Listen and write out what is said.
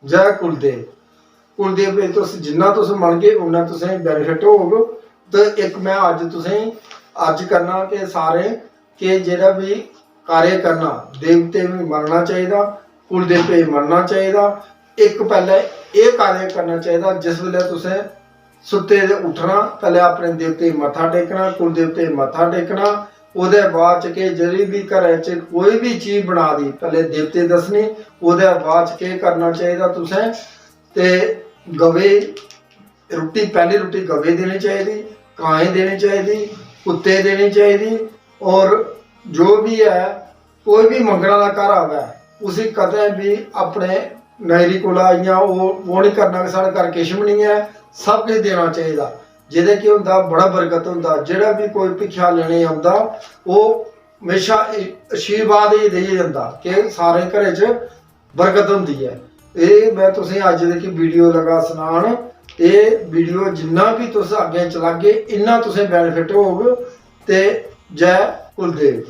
जय कुलदेव। कुलदेव पे तुस जिन्ना तुस मनगे उन्ना तुसें बेनिफिट होग। तो एक मैं अज करना कि सारे कि जेह्ड़ा भी कार्य करना देवते भी मनना चाहिए, कुलदेव पे मनना चाहिए। एक पहले ये कार्य करना चाहिए जिस वेले तुसें सुत्ते दे उठना पहले अपने देवते मत्था टेकना, कुलदेवते मत्था टेकना। ओहदे बाद च के जेह्ड़ी भी घरै च कोई भी चीज़ बना दी पहले देवते दसनी। ओहदे बाद च केह् करना चाहिए तुसें ते गवे रुट्टी पहली रुट्टी गवे देनी चाहिए, काएं देनी चाहिए, कुत्ते देनी चाहिए। और जो भी है कोई भी मंगना का घर आवे उसी कदें भी अपने नायरी कोला इ'यां वो नहीं करना कि साढ़े घर किश भी नहीं है, सब कुछ देना चाहिए। जेह्दे केह् होंदा बड़ा बरकत होंदा। जेह्ड़ा भी कोई भिक्षा लेने आंदा ओह् हमेशा आशीर्वाद ही देइयै जंदा कि सारे घरै च बरकत होंदी है। ये मैं तुसें अज्ज दी वीडियो लगा सनान। ये वीडियो जिन्ना भी तुस अग्गें चलागे इन्ना तुसें बेनिफिट होग। ते जय कुलदेव।